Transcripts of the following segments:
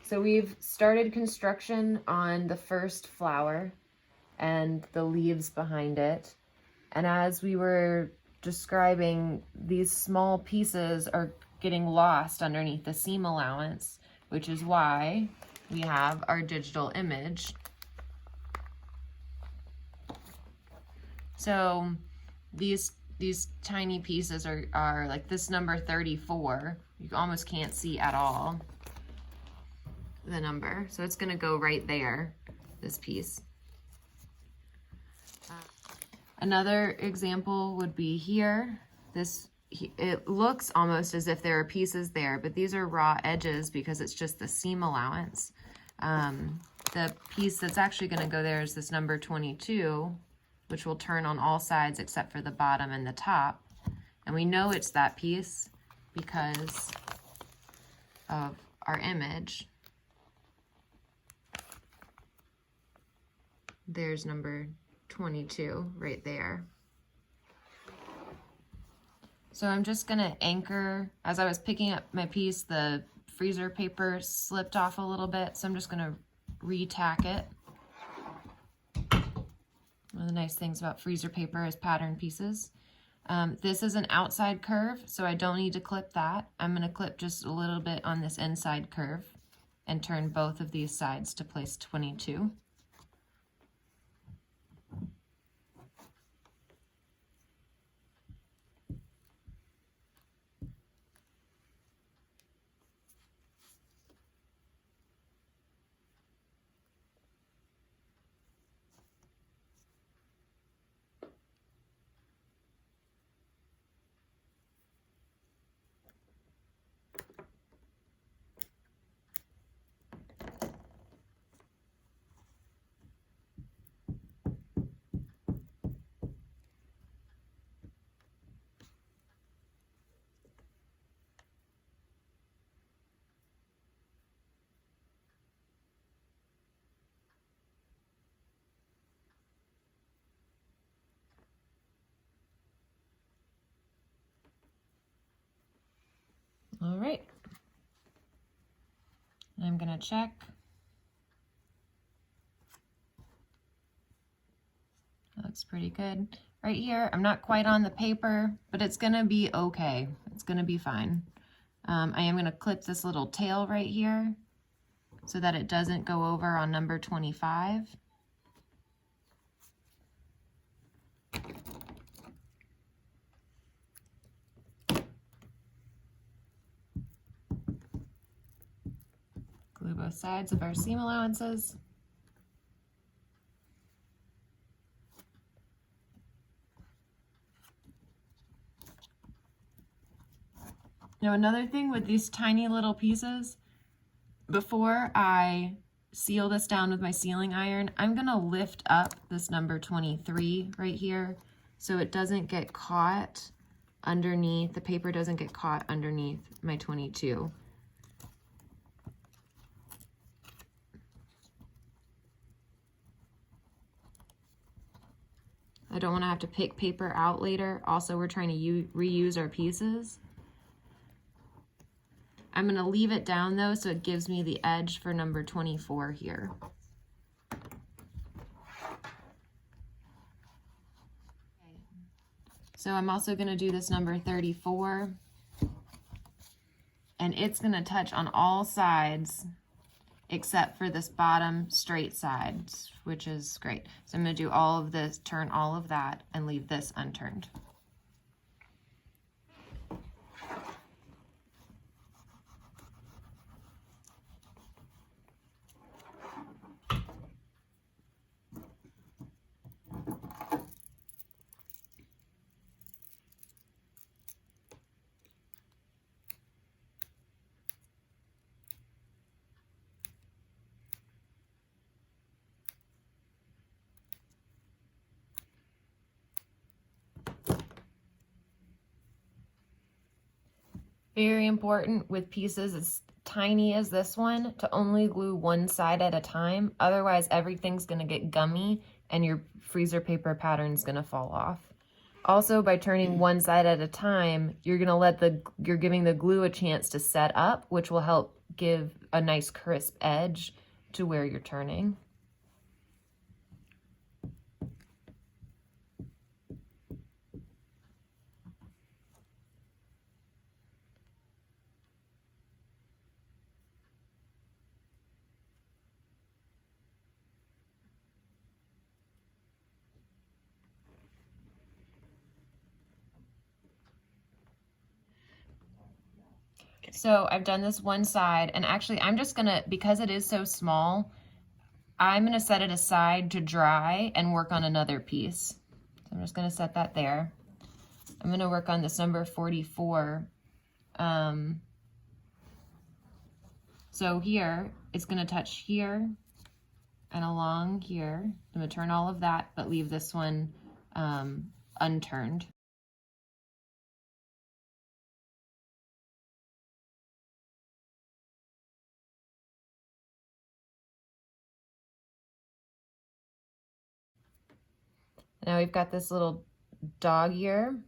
So we've started construction on the first flower and the leaves behind it. And as we were describing, these small pieces are getting lost underneath the seam allowance, which is why we have our digital image. So these tiny pieces are like this number 34. You almost can't see at all the number. So it's gonna go right there, this piece. Another example would be here. It looks almost as if there are pieces there, but these are raw edges because it's just the seam allowance. The piece that's actually gonna go there is this number 22, which will turn on all sides except for the bottom and the top. And we know it's that piece because of our image. There's number 22 right there. So I'm just gonna anchor, as I was picking up my piece, the freezer paper slipped off a little bit, so I'm just gonna re-tack it. One of the nice things about freezer paper is pattern pieces. This is an outside curve, so I don't need to clip that. I'm gonna clip just a little bit on this inside curve and turn both of these sides to place 22. All right, I'm gonna check. That looks pretty good. Right here, I'm not quite on the paper, but it's gonna be okay. It's gonna be fine. I am gonna clip this little tail right here so that it doesn't go over on number 25. Glue both sides of our seam allowances. Now another thing with these tiny little pieces, before I seal this down with my sealing iron, I'm gonna lift up this number 23 right here so it doesn't get caught underneath, the paper doesn't get caught underneath my 22. I don't want to have to pick paper out later. Also, we're trying to reuse our pieces. I'm going to leave it down though, so it gives me the edge for number 24 here. So I'm also going to do this number 34, and it's going to touch on all sides except for this bottom straight side, which is great. So I'm going to do all of this, turn all of that, and leave this unturned. Very important with pieces as tiny as this one to only glue one side at a time. Otherwise, everything's gonna get gummy and your freezer paper pattern's gonna fall off. Also, by turning one side at a time, you're giving the glue a chance to set up, which will help give a nice crisp edge to where you're turning. So I've done this one side, and actually I'm just gonna, because it is so small, I'm gonna set it aside to dry and work on another piece. So I'm just gonna set that there. I'm gonna work on this number 44. So here, it's gonna touch here and along here. I'm gonna turn all of that, but leave this one unturned. Now we've got this little dog ear.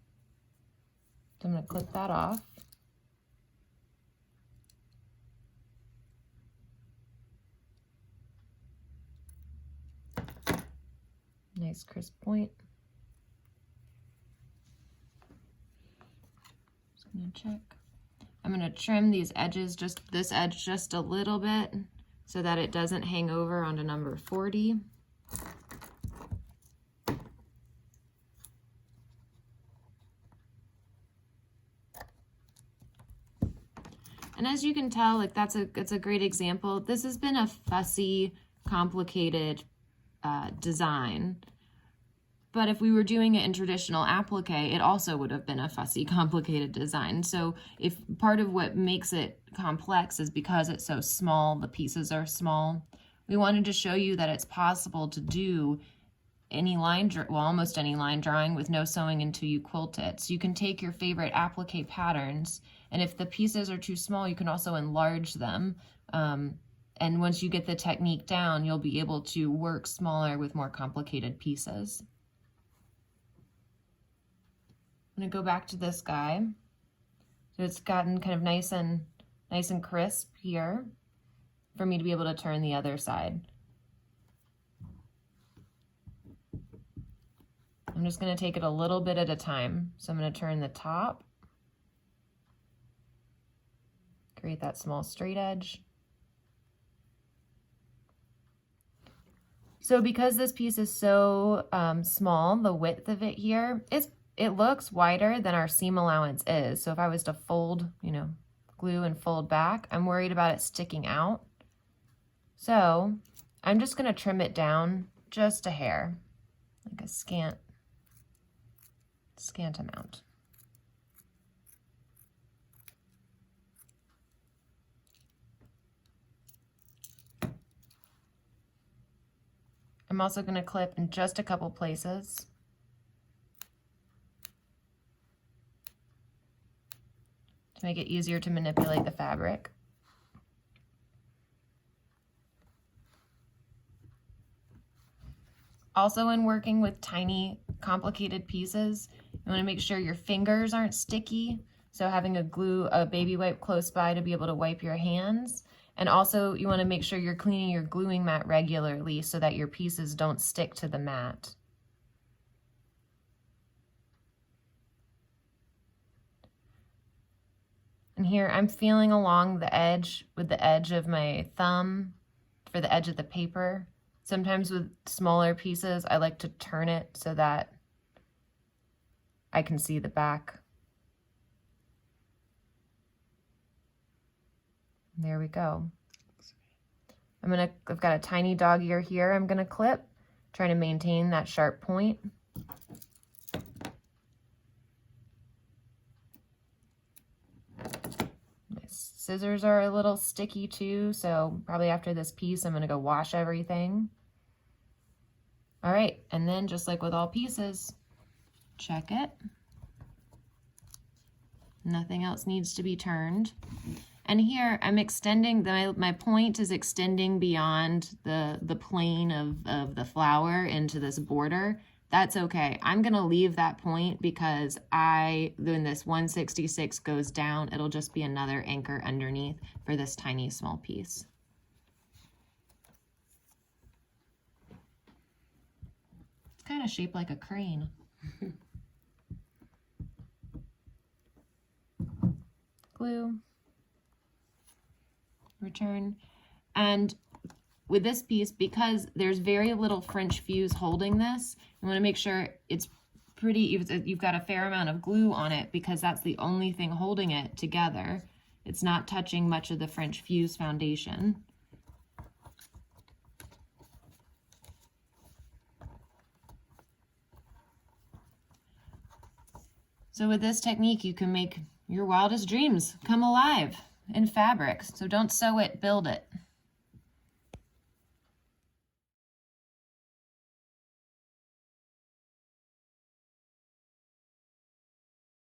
So I'm going to clip that off. Nice crisp point. Just going to check. I'm going to trim these edges, just this edge just a little bit so that it doesn't hang over onto number 40. And as you can tell, like that's a great example. This has been a fussy, complicated design. But if we were doing it in traditional applique, it also would have been a fussy, complicated design. So if part of what makes it complex is because it's so small, the pieces are small, we wanted to show you that it's possible to do any line, well, almost any line drawing with no sewing until you quilt it. So you can take your favorite applique patterns, and if the pieces are too small, you can also enlarge them. And once you get the technique down, you'll be able to work smaller with more complicated pieces. I'm gonna go back to this guy. So it's gotten kind of nice and crisp here for me to be able to turn the other side. I'm just going to take it a little bit at a time. So I'm going to turn the top, create that small straight edge. So because this piece is so small, the width of it here, it looks wider than our seam allowance is. So if I was to fold, glue and fold back, I'm worried about it sticking out. So I'm just going to trim it down just a hair, like a scant amount. I'm also going to clip in just a couple places. To make it easier to manipulate the fabric. Also, in working with tiny, complicated pieces, you want to make sure your fingers aren't sticky. So having a baby wipe close by to be able to wipe your hands. And also you want to make sure you're cleaning your gluing mat regularly so that your pieces don't stick to the mat. And here I'm feeling along the edge with the edge of my thumb for the edge of the paper. Sometimes with smaller pieces, I like to turn it so that I can see the back. There we go. I've got a tiny dog ear here I'm gonna clip, trying to maintain that sharp point. My scissors are a little sticky too, so probably after this piece, I'm gonna go wash everything. All right, and then just like with all pieces, check it. Nothing else needs to be turned. And here I'm extending, my point is extending beyond the plane of the flower into this border. that's okay. I'm gonna leave that point because when this 166 goes down, it'll just be another anchor underneath for this tiny small piece. It's kind of shaped like a crane. Glue, return, and with this piece, because there's very little French fuse holding this, you want to make sure it's pretty, you've got a fair amount of glue on it because that's the only thing holding it together. It's not touching much of the French fuse foundation. So with this technique, you can make your wildest dreams come alive in fabric. So don't sew it, build it.